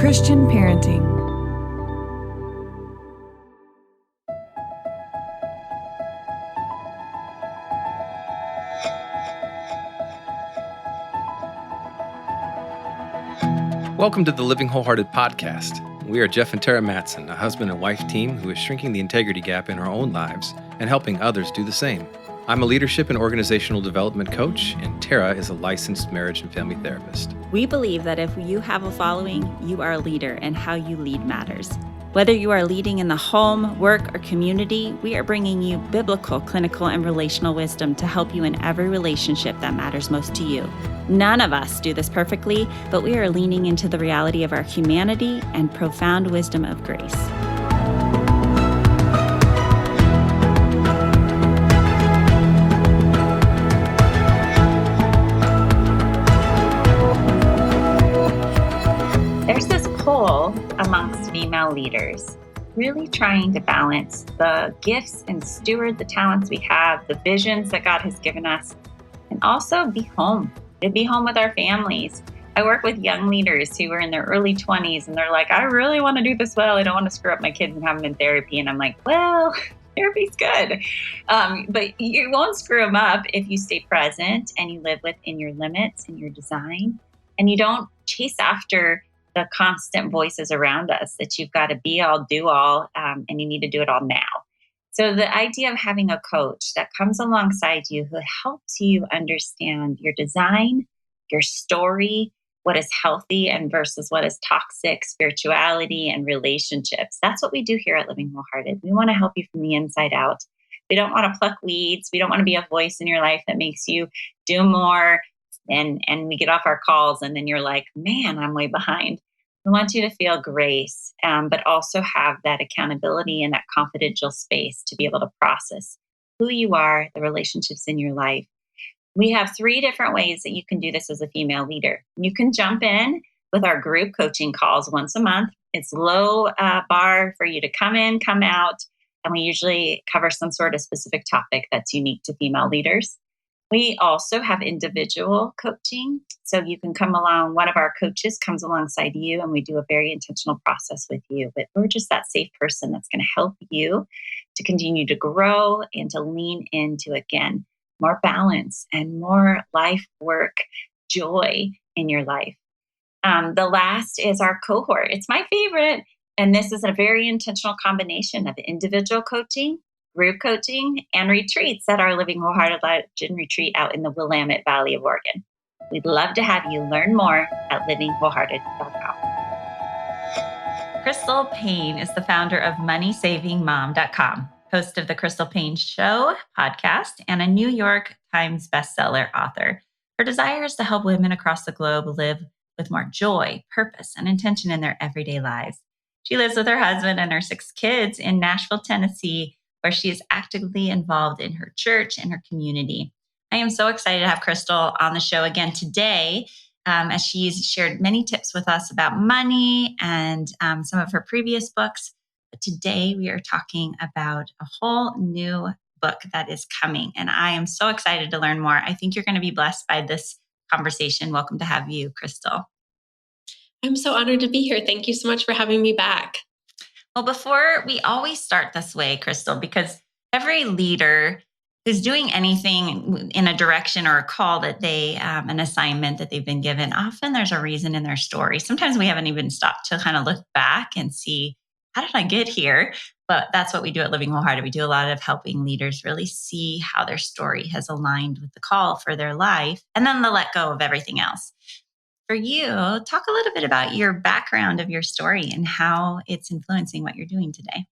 Christian parenting. Welcome to the Living Wholehearted podcast. We are Jeff and Terra Mattson, a husband and wife team who is shrinking the integrity gap in our own lives and helping others do the same. I'm a leadership and organizational development coach, and Terra is a licensed marriage and family therapist. We believe that if you have a following, you are a leader, and how you lead matters. Whether you are leading in the home, work, or community, we are bringing you biblical, clinical, and relational wisdom to help you in every relationship that matters most to you. None of us do this perfectly, but we are leaning into the reality of our humanity and profound wisdom of grace. There's this pull amongst female leaders, really trying to balance the gifts and steward the talents we have, the visions that God has given us, and also be home with our families. I work with young leaders who are in their early 20s and they're like, I really want to do this well. I don't want to screw up my kids and have them in therapy. And I'm like, well, therapy's good. But you won't screw them up if you stay present and you live within your limits and your design. And you don't chase after the constant voices around us that you've got to be all, do all, and you need to do it all now. So the idea of having a coach that comes alongside you who helps you understand your design, your story, what is healthy and versus what is toxic, spirituality and relationships. That's what we do here at Living Wholehearted. We want to help you from the inside out. We don't want to pluck weeds. We don't want to be a voice in your life that makes you do more and we get off our calls and then you're like, man, I'm way behind. We want you to feel grace, but also have that accountability and that confidential space to be able to process who you are, the relationships in your life. We have 3 different ways that you can do this as a female leader. You can jump in with our group coaching calls once a month. It's low bar for you to come in, come out, and we usually cover some sort of specific topic that's unique to female leaders. We also have individual coaching. So you can come along, one of our coaches comes alongside you and we do a very intentional process with you. But we're just that safe person that's going to help you to continue to grow and to lean into, again, more balance and more life, work, joy in your life. The last is our cohort. It's my favorite. And this is a very intentional combination of individual coaching, group coaching, and retreats at our Living Wholehearted Legend Retreat out in the Willamette Valley of Oregon. We'd love to have you learn more at livingwholehearted.com. Crystal Paine is the founder of MoneySavingMom.com, host of the Crystal Paine Show podcast, and a New York Times bestseller author. Her desire is to help women across the globe live with more joy, purpose, and intention in their everyday lives. She lives with her husband and her 6 kids in Nashville, Tennessee, where she is actively involved in her church and her community. I am so excited to have Crystal on the show again today, as she's shared many tips with us about money and some of her previous books. But today we are talking about a whole new book that is coming, and I am so excited to learn more. I think you're going to be blessed by this conversation. Welcome to have you, Crystal. I'm so honored to be here. Thank you so much for having me back. Well, before we always start this way, Crystal, because every leader who's doing anything in a direction or a call that they, an assignment that they've been given, often there's a reason in their story. Sometimes we haven't even stopped to kind of look back and see, how did I get here? But that's what we do at Living Wholehearted. We do a lot of helping leaders really see how their story has aligned with the call for their life, and then the let go of everything else. For you, talk a little bit about your background of your story and how it's influencing what you're doing today.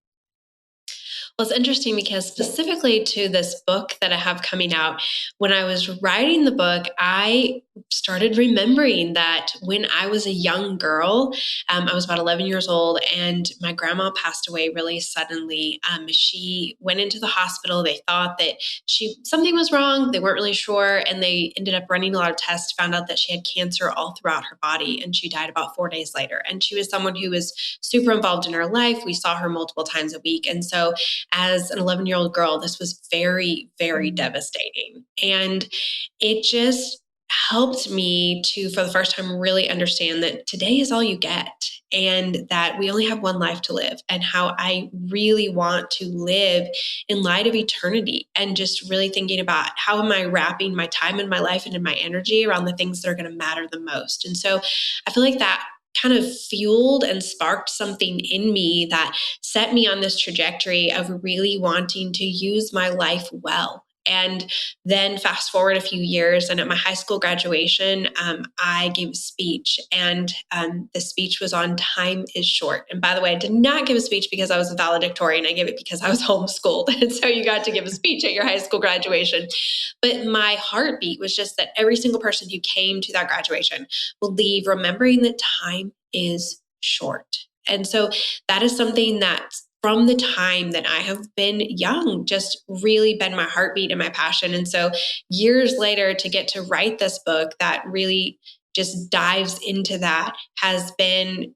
Well, it's interesting because specifically to this book that I have coming out, when I was writing the book, I started remembering that when I was a young girl, I was about 11 years old, and my grandma passed away really suddenly. She went into the hospital. They thought that something was wrong. They weren't really sure, and they ended up running a lot of tests, found out that she had cancer all throughout her body, and she died about 4 days later. And she was someone who was super involved in her life. We saw her multiple times a week. And so as an 11-year-old girl, this was very, very devastating. And it just helped me to, for the first time, really understand that today is all you get and that we only have one life to live, and how I really want to live in light of eternity, and just really thinking about how am I wrapping my time and my life and in my energy around the things that are going to matter the most. And so I feel like that kind of fueled and sparked something in me that set me on this trajectory of really wanting to use my life well. And then fast forward a few years, and at my high school graduation, I gave a speech, and the speech was on time is short. And by the way, I did not give a speech because I was a valedictorian. I gave it because I was homeschooled. And so you got to give a speech at your high school graduation. But my heartbeat was just that every single person who came to that graduation will leave remembering that time is short. And so that is something that from the time that I have been young, just really been my heartbeat and my passion. And so years later, to get to write this book that really just dives into that has been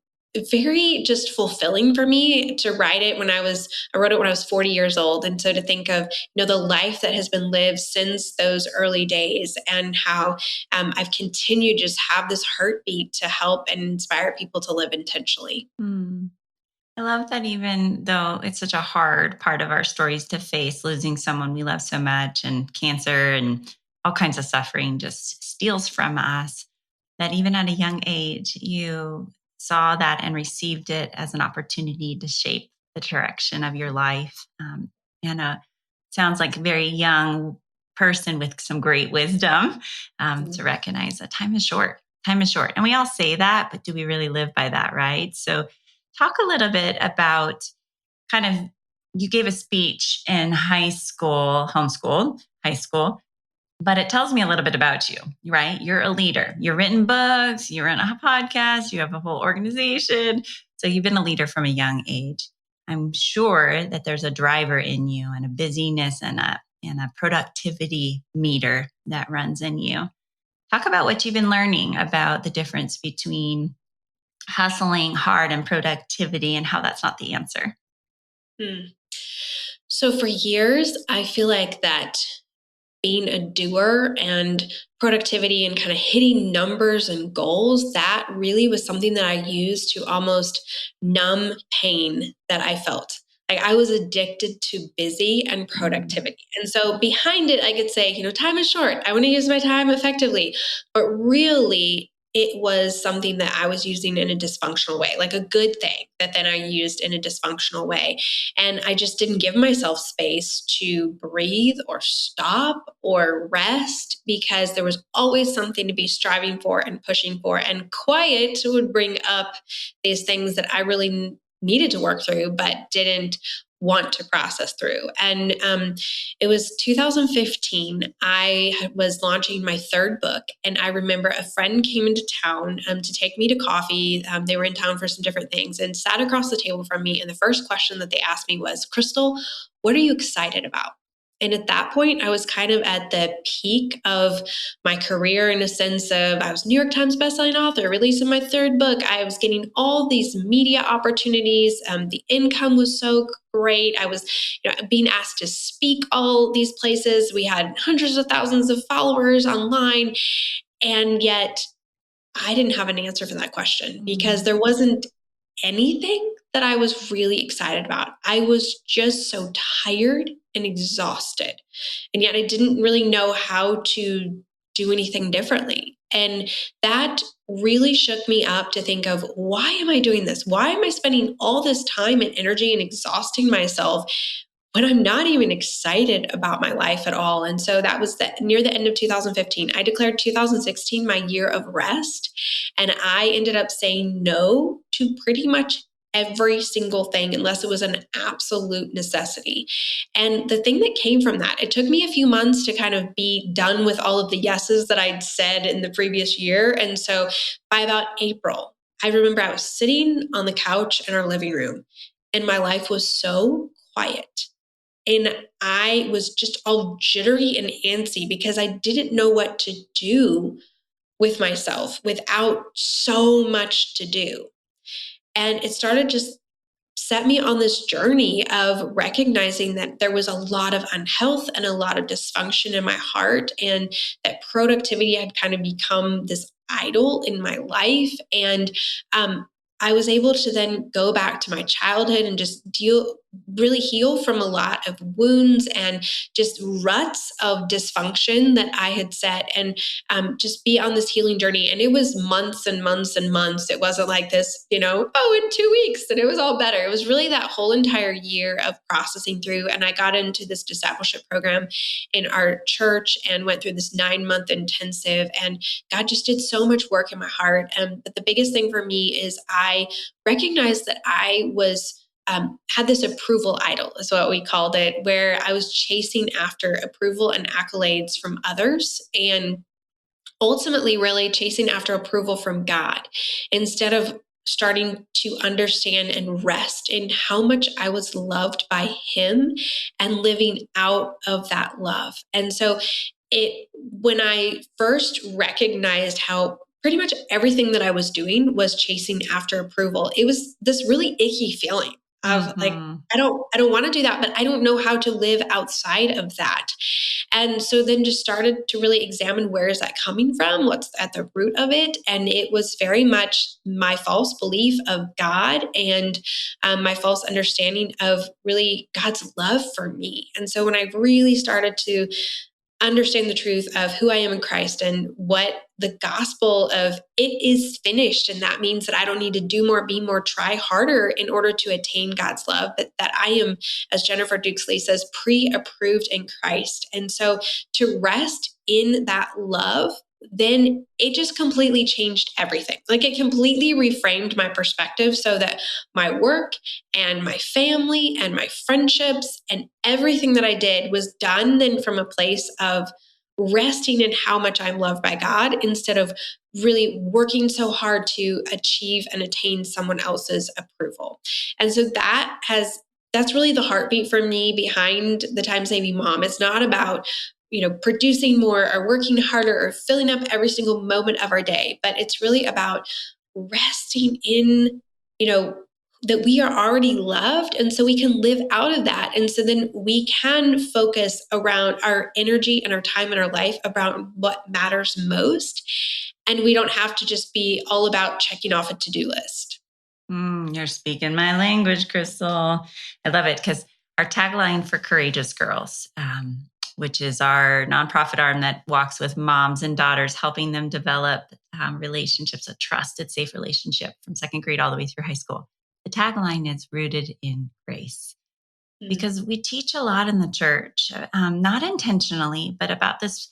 very just fulfilling for me to write it I wrote it when I was 40 years old. And so to think of, the life that has been lived since those early days, and how I've continued to just have this heartbeat to help and inspire people to live intentionally. I love that even though it's such a hard part of our stories to face, losing someone we love so much, and cancer and all kinds of suffering just steals from us, that even at a young age, you saw that and received it as an opportunity to shape the direction of your life. And sounds like a very young person with some great wisdom to recognize that time is short. Time is short. And we all say that, but do we really live by that, right? So talk a little bit about you gave a speech in high school, homeschooled high school, but it tells me a little bit about you, right? You're a leader. You've written books, you're in a podcast, you have a whole organization. So you've been a leader from a young age. I'm sure that there's a driver in you, and a busyness and a productivity meter that runs in you. Talk about what you've been learning about the difference between hustling hard and productivity, and how that's not the answer. So for years, I feel like that being a doer and productivity and kind of hitting numbers and goals, that really was something that I used to almost numb pain that I felt. Like I was addicted to busy and productivity. And so behind it, I could say, time is short. I want to use my time effectively. But really, it was something that I was using in a dysfunctional way, like a good thing that then I used in a dysfunctional way. And I just didn't give myself space to breathe or stop or rest, because there was always something to be striving for and pushing for. And quiet would bring up these things that I really needed to work through, but didn't want to process through. And it was 2015. I was launching my third book, and I remember a friend came into town to take me to coffee. They were in town for some different things, and sat across the table from me. And the first question that they asked me was, "Crystal, what are you excited about?" And at that point, I was kind of at the peak of my career, in a sense of I was New York Times bestselling author, releasing my third book. I was getting all these media opportunities. The income was so great. I was being asked to speak all these places. We had hundreds of thousands of followers online. And yet I didn't have an answer for that question, because there wasn't anything that I was really excited about. I was just so tired and exhausted. And yet I didn't really know how to do anything differently. And that really shook me up to think of, why am I doing this? Why am I spending all this time and energy and exhausting myself when I'm not even excited about my life at all? And so that was near the end of 2015. I declared 2016 my year of rest. And I ended up saying no to pretty much every single thing, unless it was an absolute necessity. And the thing that came from that, it took me a few months to kind of be done with all of the yeses that I'd said in the previous year. And so by about April, I remember I was sitting on the couch in our living room, and my life was so quiet. And I was just all jittery and antsy, because I didn't know what to do with myself without so much to do. And it started just set me on this journey of recognizing that there was a lot of unhealth and a lot of dysfunction in my heart, and that productivity had kind of become this idol in my life. And I was able to then go back to my childhood and just really heal from a lot of wounds and just ruts of dysfunction that I had set, and just be on this healing journey. And it was months and months and months. It wasn't like this, in 2 weeks and it was all better. It was really that whole entire year of processing through. And I got into this discipleship program in our church and went through this 9-month intensive, and God just did so much work in my heart. But the biggest thing for me is I recognized that I was had this approval idol, is what we called it, where I was chasing after approval and accolades from others, and ultimately really chasing after approval from God, instead of starting to understand and rest in how much I was loved by Him and living out of that love. And so when I first recognized how pretty much everything that I was doing was chasing after approval, it was this really icky feeling of like, Mm-hmm. I don't want to do that, but I don't know how to live outside of that. And so then just started to really examine, where is that coming from? What's at the root of it? And it was very much my false belief of God, and my false understanding of really God's love for me. And so when I really started to understand the truth of who I am in Christ and what the gospel of it is finished. And that means that I don't need to do more, be more, try harder in order to attain God's love, but that I am, as Jennifer Duxley says, pre-approved in Christ. And so to rest in that love, then it just completely changed everything. Like, it completely reframed my perspective, so that my work and my family and my friendships and everything that I did was done then from a place of resting in how much I'm loved by God, instead of really working so hard to achieve and attain someone else's approval. And so that's really the heartbeat for me behind the Time Saving Mom. It's not about producing more or working harder or filling up every single moment of our day, but it's really about resting in, that we are already loved. And so we can live out of that. And so then we can focus around our energy and our time in our life about what matters most. And we don't have to just be all about checking off a to-do list. You're speaking my language, Crystal. I love it, because our tagline for Courageous Girls, which is our nonprofit arm that walks with moms and daughters, helping them develop relationships, a trusted, safe relationship from second grade all the way through high school. The tagline is rooted in grace, because we teach a lot in the church, not intentionally, but about this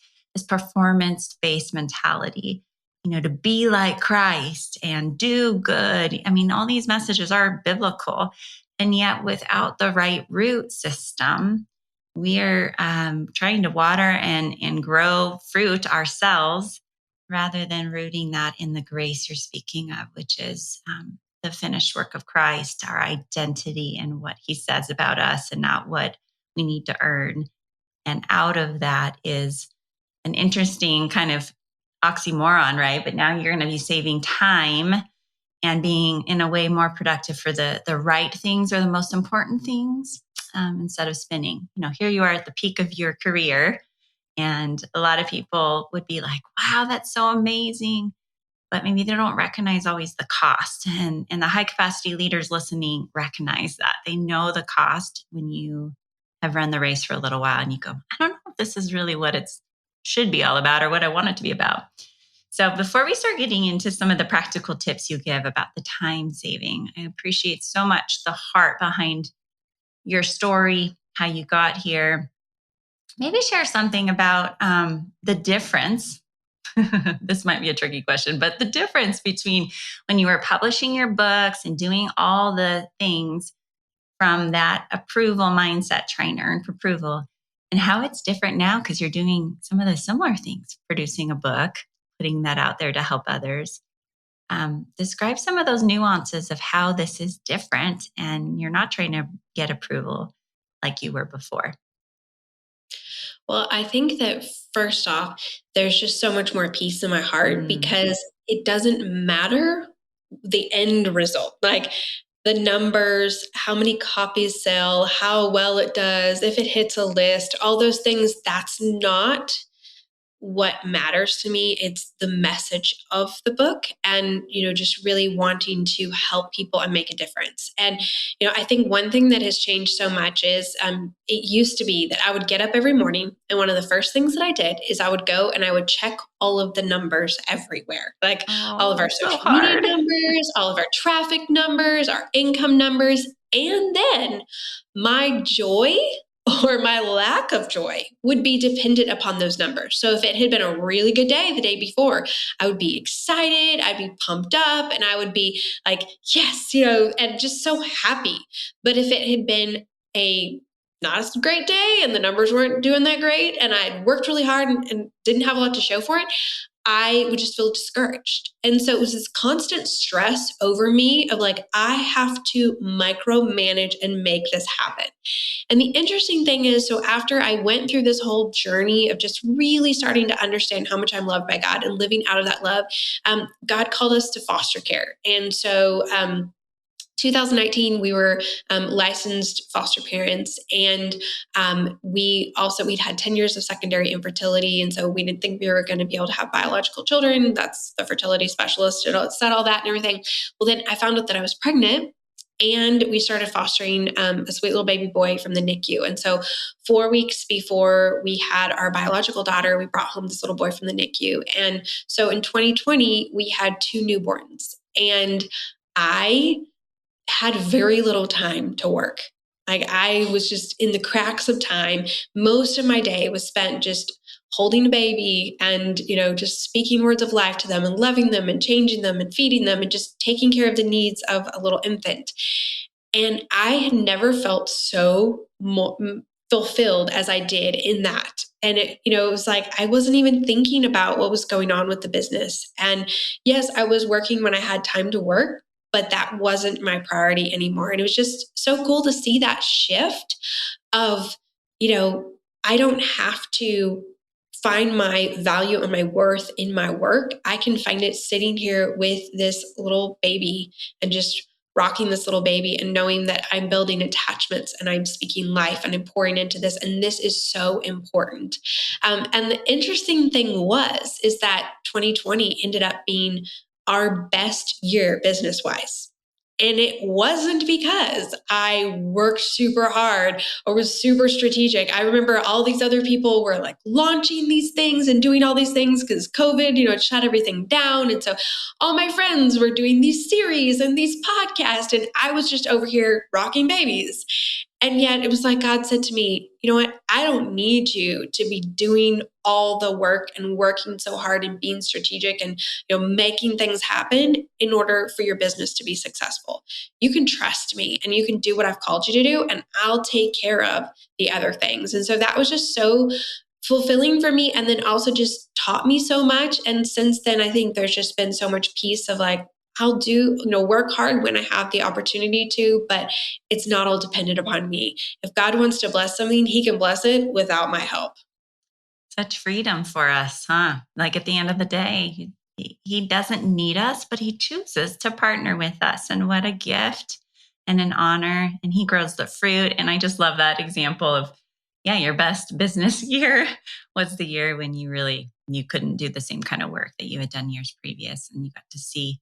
performance-based mentality, to be like Christ and do good. I mean, all these messages are biblical, and yet without the right root system, we are trying to water and grow fruit ourselves, rather than rooting that in the grace you're speaking of, which is the finished work of Christ, our identity and what He says about us, and not what we need to earn. And out of that is an interesting kind of oxymoron, right? But now you're going to be saving time and being, in a way, more productive for the right things, or the most important things, instead of spinning. Here you are at the peak of your career, and a lot of people would be like, wow, that's so amazing. But maybe they don't recognize always the cost. And the high capacity leaders listening recognize that. They know the cost when you have run the race for a little while and you go, I don't know if this is really what it should be all about, or what I want it to be about. So before we start getting into some of the practical tips you give about the time saving, I appreciate so much the heart behind your story, how you got here. Maybe share something about the difference. This might be a tricky question, but the difference between when you were publishing your books and doing all the things from that approval mindset, trying to earn approval, and how it's different now, because you're doing some of the similar things, producing a book, putting that out there to help others. Describe some of those nuances of how this is different, and you're not trying to get approval like you were before. Well, I think that first off, there's just so much more peace in my heart, because it doesn't matter the end result. Like, the numbers, how many copies sell, how well it does, if it hits a list, all those things, that's not what matters to me. It's the message of the book and, just really wanting to help people and make a difference. And, I think one thing that has changed so much is it used to be that I would get up every morning. And one of the first things that I did is I would go and I would check all of the numbers everywhere, like all of Oh, our so social media hard. numbers, all of our traffic numbers, our income numbers. And then my joy or my lack of joy would be dependent upon those numbers. So if it had been a really good day the day before, I would be excited, I'd be pumped up, and I would be like, yes, and just so happy. But if it had been a not as great day and the numbers weren't doing that great, and I'd worked really hard and didn't have a lot to show for it, I would just feel discouraged. And so it was this constant stress over me of like, I have to micromanage and make this happen. And the interesting thing is, so after I went through this whole journey of just really starting to understand how much I'm loved by God and living out of that love, God called us to foster care. And so, 2019, we were licensed foster parents, and we'd had 10 years of secondary infertility, and so we didn't think we were going to be able to have biological children. That's the fertility specialist said all that and everything. Well, then I found out that I was pregnant, and we started fostering a sweet little baby boy from the NICU. And so 4 weeks before we had our biological daughter, we brought home this little boy from the NICU. And so in 2020, we had 2 newborns, and I had very little time to work. Like I was just in the cracks of time. Most of my day was spent just holding a baby and, just speaking words of life to them and loving them and changing them and feeding them and just taking care of the needs of a little infant. And I had never felt so fulfilled as I did in that. And it was like, I wasn't even thinking about what was going on with the business. And yes, I was working when I had time to work, but that wasn't my priority anymore. And it was just so cool to see that shift of, I don't have to find my value and my worth in my work. I can find it sitting here with this little baby and just rocking this little baby and knowing that I'm building attachments and I'm speaking life and I'm pouring into this. And this is so important. And the interesting thing is that 2020 ended up being our best year business-wise. And it wasn't because I worked super hard or was super strategic. I remember all these other people were like launching these things and doing all these things because COVID, it shut everything down. And so all my friends were doing these series and these podcasts, and I was just over here rocking babies. And yet it was like God said to me, you know what? I don't need you to be doing all the work and working so hard and being strategic and making things happen in order for your business to be successful. You can trust me and you can do what I've called you to do, and I'll take care of the other things. And so that was just so fulfilling for me, and then also just taught me so much. And since then, I think there's just been so much peace of like, I'll do, work hard when I have the opportunity to, but it's not all dependent upon me. If God wants to bless something, he can bless it without my help. Such freedom for us, huh? Like at the end of the day, he doesn't need us, but he chooses to partner with us. And what a gift and an honor. And he grows the fruit. And I just love that example of, yeah, your best business year was the year when you couldn't do the same kind of work that you had done years previous. And you got to see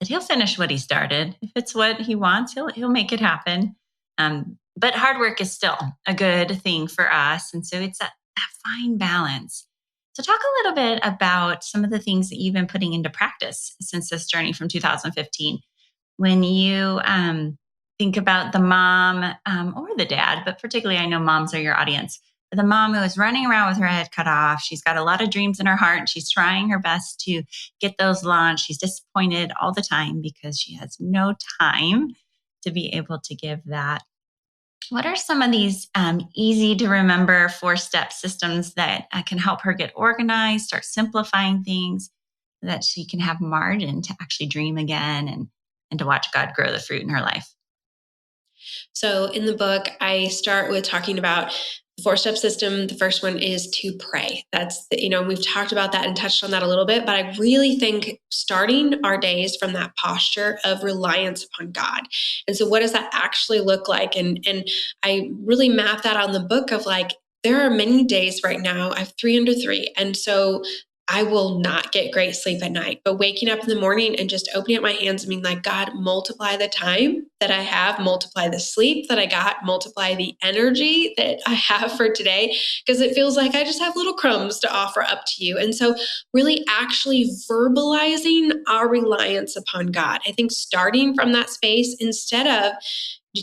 that he'll finish what he started. If it's what he wants, he'll make it happen. But hard work is still a good thing for us. And so it's that fine balance. So talk a little bit about some of the things that you've been putting into practice since this journey from 2015. When you think about the mom or the dad, but particularly I know moms are your audience, the mom who is running around with her head cut off. She's got a lot of dreams in her heart. She's trying her best to get those launched. She's disappointed all the time because she has no time to be able to give that. What are some of these easy to remember 4-step systems that can help her get organized, start simplifying things, so that she can have margin to actually dream again and to watch God grow the fruit in her life? So in the book, I start with talking about the 4-step system, the first one is to pray. That's, we've talked about that and touched on that a little bit, but I really think starting our days from that posture of reliance upon God. And so what does that actually look like? And I really map that on the book of like, there are many days right now, I have 3 under 3. And so I will not get great sleep at night, but waking up in the morning and just opening up my hands and being like, God, multiply the time that I have, multiply the sleep that I got, multiply the energy that I have for today, because it feels like I just have little crumbs to offer up to you. And so really actually verbalizing our reliance upon God. I think starting from that space instead of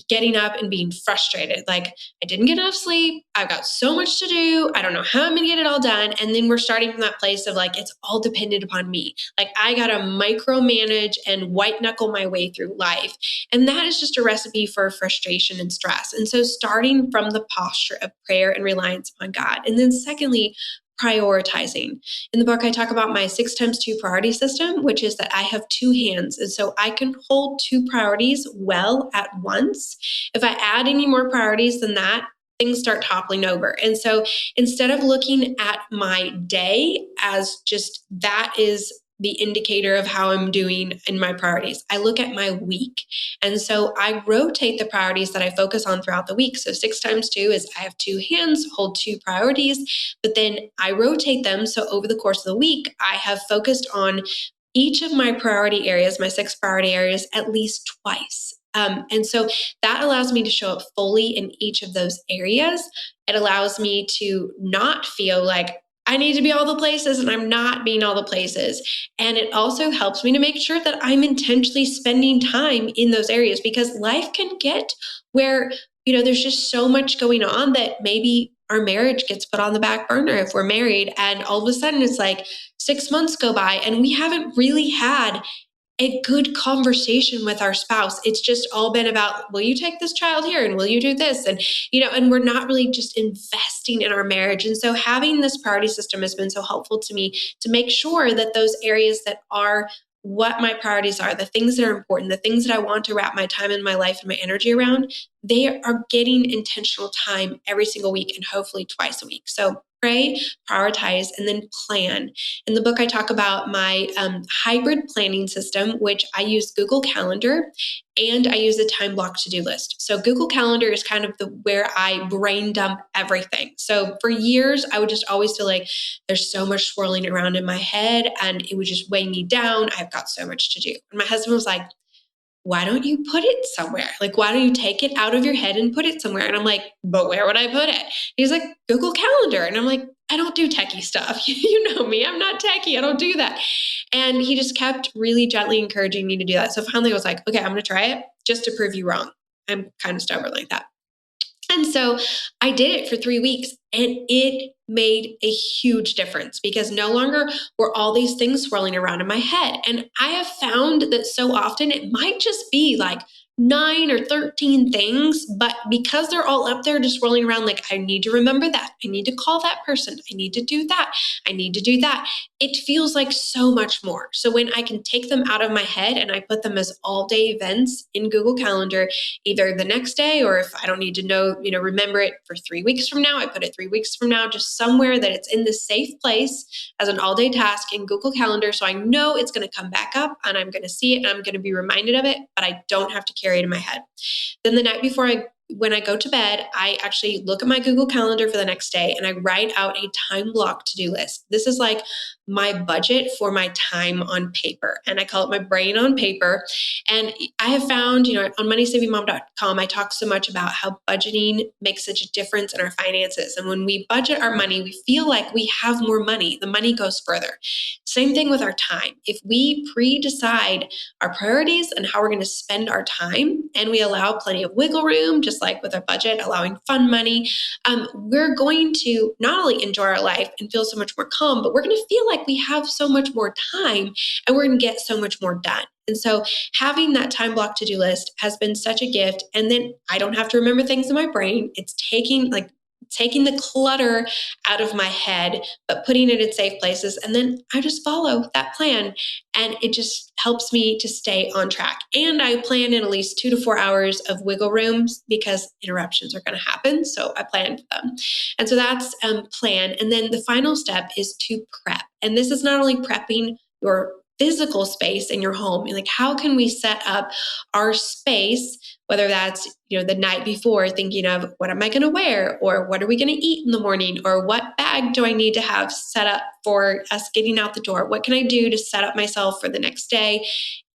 getting up and being frustrated. Like, I didn't get enough sleep. I've got so much to do. I don't know how I'm going to get it all done. And then we're starting from that place of like, it's all dependent upon me. Like, I got to micromanage and white knuckle my way through life. And that is just a recipe for frustration and stress. And so starting from the posture of prayer and reliance upon God. And then secondly, prioritizing. In the book, I talk about my 6x2 priority system, which is that I have 2 hands. And so I can hold 2 priorities well at once. If I add any more priorities than that, things start toppling over. And so instead of looking at my day as just that is the indicator of how I'm doing in my priorities, I look at my week. And so I rotate the priorities that I focus on throughout the week. So 6x2 is I have 2 hands, hold 2 priorities, but then I rotate them. So over the course of the week, I have focused on each of my priority areas, my 6 priority areas, at least twice. And so that allows me to show up fully in each of those areas. It allows me to not feel like I need to be all the places and I'm not being all the places. And it also helps me to make sure that I'm intentionally spending time in those areas, because life can get where, there's just so much going on that maybe our marriage gets put on the back burner if we're married. And all of a sudden it's like 6 months go by and we haven't really had a good conversation with our spouse. It's just all been about, will you take this child here? And will you do this? And, and we're not really just investing in our marriage. And so having this priority system has been so helpful to me to make sure that those areas that are what my priorities are, the things that are important, the things that I want to wrap my time and my life and my energy around, they are getting intentional time every single week and hopefully twice a week. So pray, prioritize, and then plan. In the book, I talk about my hybrid planning system, which I use Google Calendar and I use a time block to-do list. So Google Calendar is kind of where I brain dump everything. So for years, I would just always feel like there's so much swirling around in my head and it would just weigh me down. I've got so much to do. And my husband was like, why don't you put it somewhere? Like, why don't you take it out of your head and put it somewhere? And I'm like, but where would I put it? He's like, Google Calendar. And I'm like, I don't do techie stuff. You know me, I'm not techie. I don't do that. And he just kept really gently encouraging me to do that. So finally I was like, okay, I'm going to try it just to prove you wrong. I'm kind of stubborn like that. And so I did it for 3 weeks and it made a huge difference, because no longer were all these things swirling around in my head. And I have found that so often it might just be like 9 or 13 things, but because they're all up there just swirling around, like, I need to remember that. I need to call that person. I need to do that. I need to do that. It feels like so much more. So when I can take them out of my head and I put them as all day events in Google Calendar, either the next day, or if I don't need to remember it for 3 weeks from now, I put it 3 weeks from now, just somewhere that it's in the safe place as an all day task in Google Calendar. So I know it's going to come back up and I'm going to see it and I'm going to be reminded of it, but I don't have to carry it in my head. Then the night before when I go to bed, I actually look at my Google Calendar for the next day and I write out a time block to-do list. This is like my budget for my time on paper. And I call it my brain on paper. And I have found, on moneysavingmom.com, I talk so much about how budgeting makes such a difference in our finances. And when we budget our money, we feel like we have more money. The money goes further. Same thing with our time. If we pre-decide our priorities and how we're going to spend our time, and we allow plenty of wiggle room, just like with our budget, allowing fun money, we're going to not only enjoy our life and feel so much more calm, but we're going to feel like we have so much more time and we're going to get so much more done. And so having that time block to-do list has been such a gift. And then I don't have to remember things in my brain. It's taking taking the clutter out of my head, but putting it in safe places. And then I just follow that plan. And it just helps me to stay on track. And I plan in at least 2 to 4 hours of wiggle rooms because interruptions are going to happen. So I plan for them. And so that's plan. And then the final step is to prep. And this is not only prepping your physical space in your home, like how can we set up our space, whether that's the night before, thinking of what am I going to wear, or what are we going to eat in the morning, or what bag do I need to have set up for us getting out the door, what can I do to set up myself for the next day,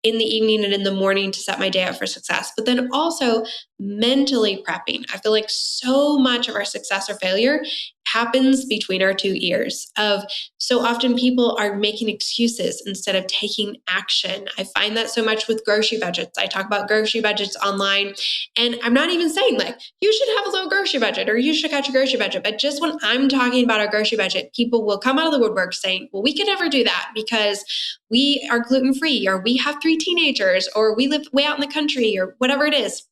in the evening and in the morning, to set my day up for success. But then also mentally prepping. I feel like so much of our success or failure happens between our two ears. Of so often people are making excuses instead of taking action. I find that so much with grocery budgets. I talk about grocery budgets online, and I'm not even saying like you should have a low grocery budget or you should cut your grocery budget. But just when I'm talking about our grocery budget, people will come out of the woodwork saying, well, we could never do that because we are gluten-free, or we have 3 teenagers, or we live way out in the country, or whatever it is.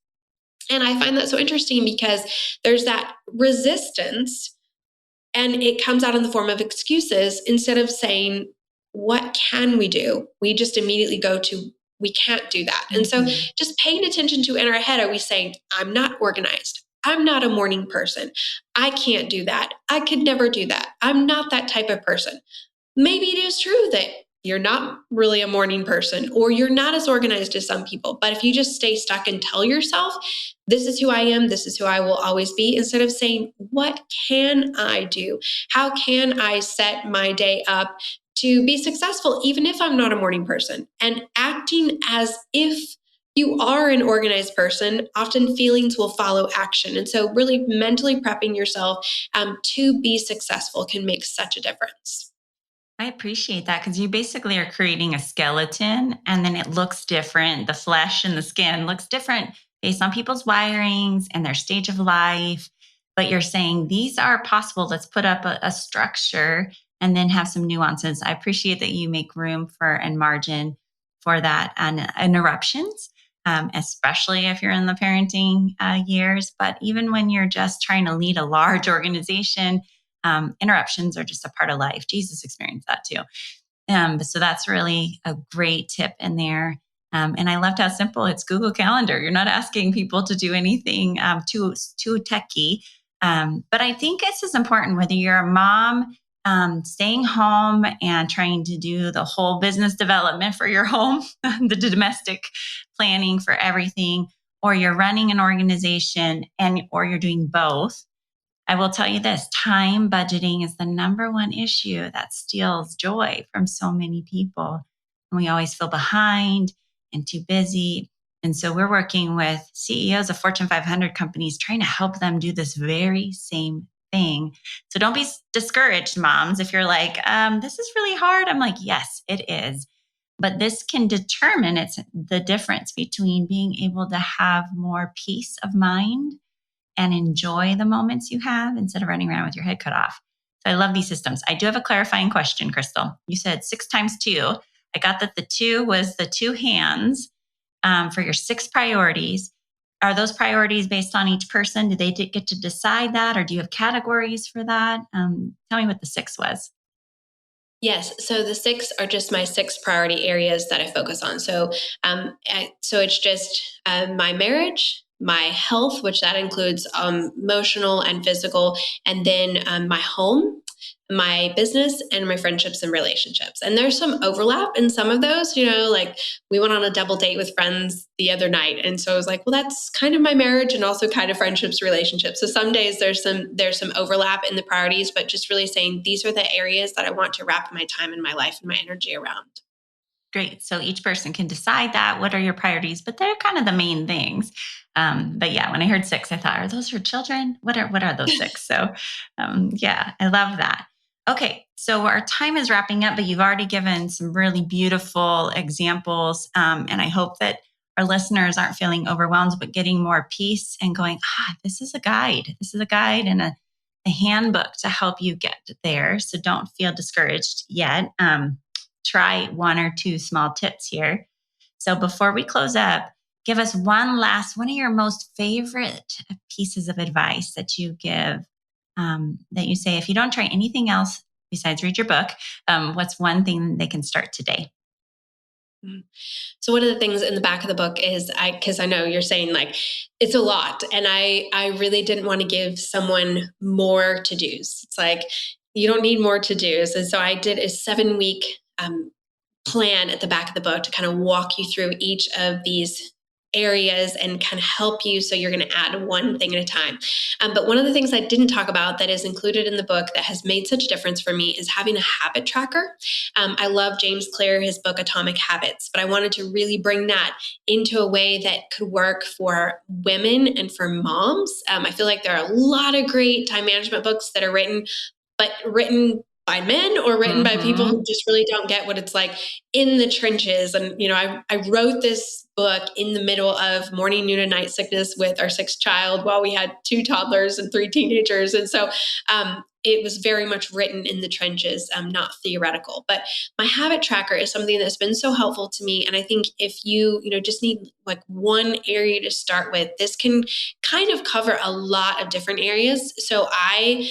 And I find that so interesting because there's that resistance, and it comes out in the form of excuses instead of saying, what can we do? We just immediately go to, we can't do that. And so just paying attention to in our head, are we saying, I'm not organized, I'm not a morning person, I can't do that, I could never do that, I'm not that type of person. Maybe it is true that you're not really a morning person, or you're not as organized as some people. But if you just stay stuck and tell yourself, this is who I am, this is who I will always be, instead of saying, what can I do? How can I set my day up to be successful, even if I'm not a morning person? And acting as if you are an organized person, often feelings will follow action. And so really mentally prepping yourself to be successful can make such a difference. I appreciate that because you basically are creating a skeleton and then it looks different. The flesh and the skin looks different based on people's wirings and their stage of life. But you're saying these are possible. Let's put up a structure and then have some nuances. I appreciate that you make room for and margin for that and interruptions, especially if you're in the parenting years. But even when you're just trying to lead a large organization, interruptions are just a part of life. Jesus experienced that too. So that's really a great tip in there. And I loved how simple it's Google Calendar. You're not asking people to do anything too techy. But I think this is important whether you're a mom staying home and trying to do the whole business development for your home, the domestic planning for everything, or you're running an organization or you're doing both. I will tell you this, time budgeting is the number one issue that steals joy from so many people. And we always feel behind and too busy. And so we're working with CEOs of Fortune 500 companies trying to help them do this very same thing. So don't be discouraged, moms, if you're like, this is really hard. I'm like, yes, it is. But this can determine it's the difference between being able to have more peace of mind and enjoy the moments you have instead of running around with your head cut off. So I love these systems. I do have a clarifying question, Crystal. You said 6 times 2. I got that the 2 was the 2 hands for your 6 priorities. Are those priorities based on each person? Do they get to decide that, or do you have categories for that? Tell me what the 6 was. Yes. So the 6 are just my 6 priority areas that I focus on. So it's just my marriage, my health, which that includes emotional and physical, and then my home, my business, and my friendships and relationships. And there's some overlap in some of those, like we went on a double date with friends the other night. And so I was like, well, that's kind of my marriage and also kind of friendships, relationships. So some days there's some overlap in the priorities, but just really saying these are the areas that I want to wrap my time and my life and my energy around. Great. So each person can decide that. What are your priorities? But they're kind of the main things. But yeah, when I heard 6, I thought, are those for children? What are those 6? So yeah, I love that. Okay, so our time is wrapping up, but you've already given some really beautiful examples. And I hope that our listeners aren't feeling overwhelmed, but getting more peace and going, this is a guide. This is a guide and a handbook to help you get there. So don't feel discouraged yet. Try 1 or 2 small tips here. So before we close up, give us one of your most favorite pieces of advice that you give that you say, if you don't try anything else besides read your book, what's one thing they can start today? So one of the things in the back of the book is because I know you're saying like it's a lot, and I really didn't want to give someone more to dos. It's like you don't need more to dos, and so I did a 7-week plan at the back of the book to kind of walk you through each of these areas and kind of help you, so you're going to add one thing at a time. But one of the things I didn't talk about that is included in the book that has made such a difference for me is having a habit tracker. I love James Clear, his book Atomic Habits, but I wanted to really bring that into a way that could work for women and for moms. I feel like there are a lot of great time management books that are written, but written by men or written by people who just really don't get what it's like in the trenches. And, I wrote this book in the middle of morning, noon, and night sickness with our 6th child while we had 2 toddlers and 3 teenagers. And so it was very much written in the trenches, not theoretical. But my habit tracker is something that's been so helpful to me. And I think if you, just need like one area to start with, this can kind of cover a lot of different areas. So I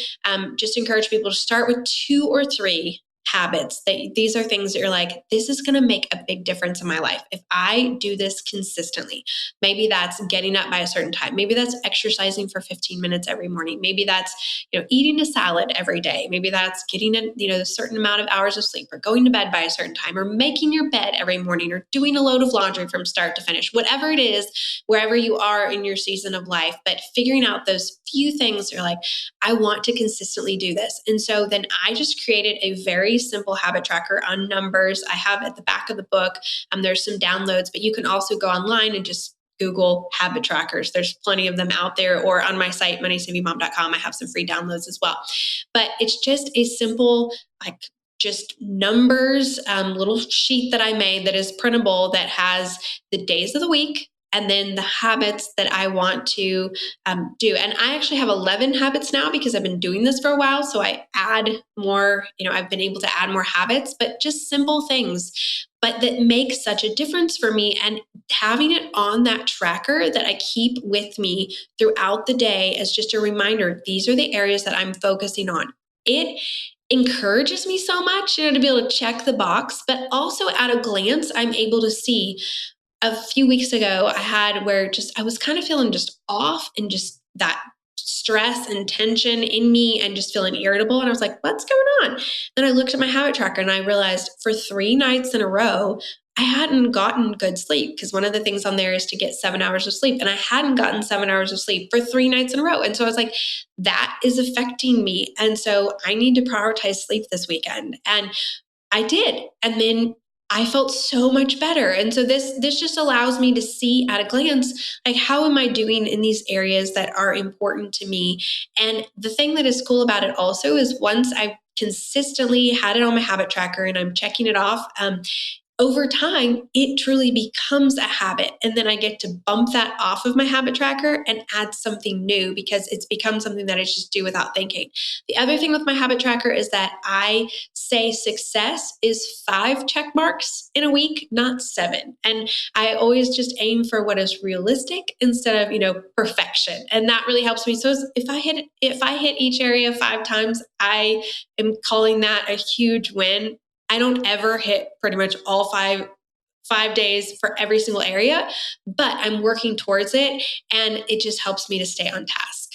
just encourage people to start with 2 or 3 habits. These are things that you're like, this is going to make a big difference in my life if I do this consistently. Maybe that's getting up by a certain time. Maybe that's exercising for 15 minutes every morning. Maybe that's eating a salad every day. Maybe that's getting a certain amount of hours of sleep, or going to bed by a certain time, or making your bed every morning, or doing a load of laundry from start to finish. Whatever it is, wherever you are in your season of life, but figuring out those few things you're like, I want to consistently do this. And so then I just created a very simple habit tracker on numbers. I have at the back of the book, there's some downloads, but you can also go online and just Google habit trackers. There's plenty of them out there, or on my site, moneysavingbomb.com, I have some free downloads as well. But it's just a simple, just numbers, little sheet that I made that is printable, that has the days of the week, and then the habits that I want to do. And I actually have 11 habits now because I've been doing this for a while. So I add more, I've been able to add more habits, but just simple things, but that make such a difference for me. And having it on that tracker that I keep with me throughout the day as just a reminder, these are the areas that I'm focusing on. It encourages me so much, to be able to check the box, but also at a glance, I'm able to see. A few weeks ago, I had where I was kind of feeling just off, and just that stress and tension in me, and just feeling irritable. And I was like, what's going on? Then I looked at my habit tracker and I realized for 3 nights in a row, I hadn't gotten good sleep, because one of the things on there is to get 7 hours of sleep. And I hadn't gotten 7 hours of sleep for 3 nights in a row. And so I was like, that is affecting me. And so I need to prioritize sleep this weekend. And I did. And then I felt so much better. And so this just allows me to see at a glance, like, how am I doing in these areas that are important to me? And the thing that is cool about it also is, once I consistently had it on my habit tracker and I'm checking it off, over time, it truly becomes a habit. And then I get to bump that off of my habit tracker and add something new, because it's become something that I just do without thinking. The other thing with my habit tracker is that I say success is 5 check marks in a week, not 7. And I always just aim for what is realistic instead of, perfection. And that really helps me. So if I hit each area 5 times, I am calling that a huge win. I don't ever hit pretty much all five days for every single area, but I'm working towards it, and it just helps me to stay on task.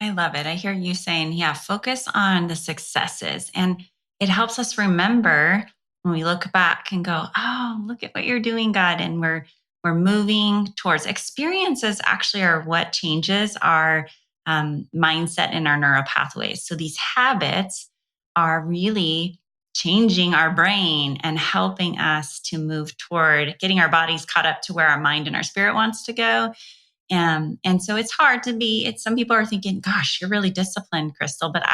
I love it. I hear you saying, yeah, focus on the successes. And it helps us remember when we look back and go, oh, look at what you're doing, God. And we're moving towards experiences actually are what changes our mindset and our neural pathways. So these habits are really changing our brain and helping us to move toward getting our bodies caught up to where our mind and our spirit wants to go. And so it's hard to be, some people are thinking, gosh, you're really disciplined, Crystal. But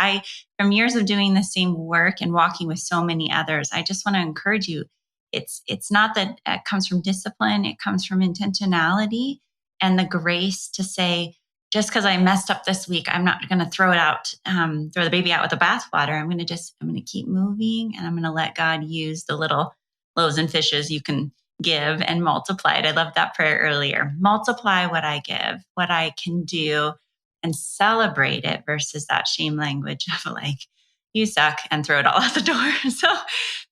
from years of doing the same work and walking with so many others, I just want to encourage you. It's not that it comes from discipline. It comes from intentionality and the grace to say, just because I messed up this week, I'm not going to throw the baby out with the bathwater. I'm going to keep moving, and I'm going to let God use the little loaves and fishes you can give and multiply it. I loved that prayer earlier. Multiply what I give, what I can do. and celebrate it versus that shame language of like, you suck and throw it all out the door. So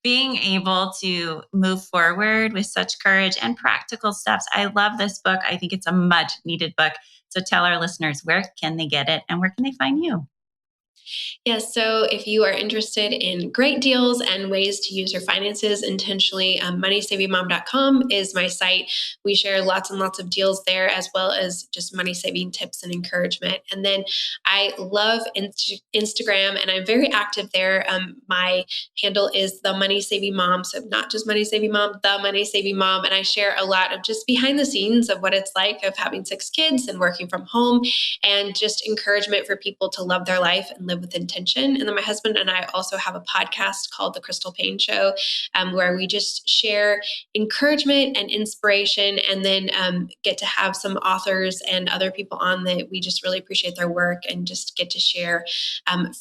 being able to move forward with such courage and practical steps. I love this book. I think it's a much needed book. So tell our listeners, where can they get it and where can they find you? Yes. So if you are interested in great deals and ways to use your finances intentionally, moneysavingmom.com is my site. We share lots and lots of deals there, as well as just money saving tips and encouragement. And then I love Instagram, and I'm very active there. My handle is the Money Saving Mom. So not just Money Saving Mom, the Money Saving Mom. And I share a lot of just behind the scenes of what it's like of having 6 kids and working from home, and just encouragement for people to love their life and live with intention. And then my husband and I also have a podcast called The Crystal Paine Show, where we just share encouragement and inspiration, and then get to have some authors and other people on that we just really appreciate their work and just get to share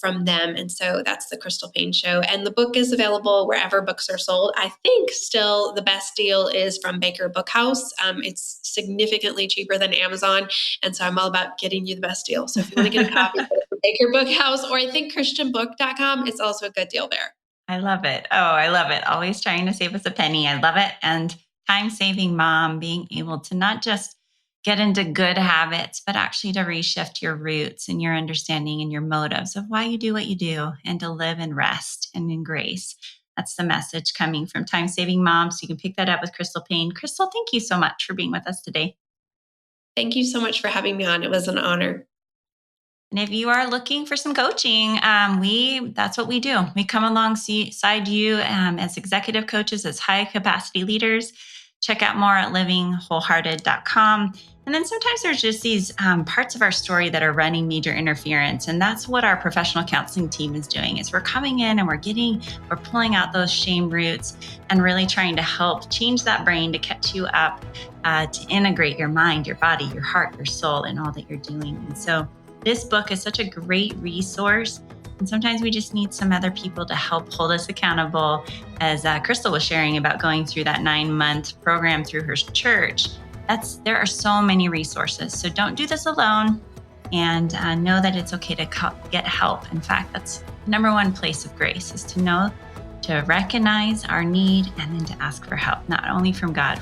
from them. And so that's The Crystal Paine Show. And the book is available wherever books are sold. I think still the best deal is from Baker Bookhouse. It's significantly cheaper than Amazon. And so I'm all about getting you the best deal. So if you want to get a copy, Baker Bookhouse, or I think christianbook.com, it's also a good deal there. I love it. Oh, I love it. Always trying to save us a penny. I love it. And time saving mom, being able to not just get into good habits, but actually to reshift your roots and your understanding and your motives of why you do what you do, and to live in rest and in grace. That's the message coming from Time Saving Mom. So you can pick that up with Crystal Paine. Crystal, thank you so much for being with us today. Thank you so much for having me on. It was an honor. And if you are looking for some coaching, that's what we do. We come alongside you as executive coaches, as high capacity leaders. Check out more at livingwholehearted.com. And then sometimes there's just these parts of our story that are running major interference. And that's what our professional counseling team is doing, is we're coming in and we're pulling out those shame roots and really trying to help change that brain to catch you up, to integrate your mind, your body, your heart, your soul, and all that you're doing. And so this book is such a great resource. And sometimes we just need some other people to help hold us accountable. As Crystal was sharing about going through that 9-month program through her church, there are so many resources. So don't do this alone, and know that it's okay to get help. In fact, that's number one place of grace, is to recognize our need and then to ask for help, not only from God,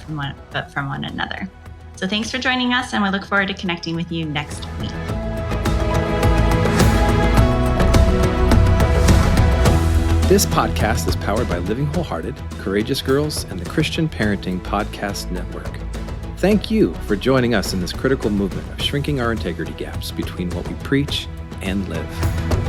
but from one another. So thanks for joining us, and we look forward to connecting with you next week. This podcast is powered by Living Wholehearted, Courageous Girls, and the Christian Parenting Podcast Network. Thank you for joining us in this critical movement of shrinking our integrity gaps between what we preach and live.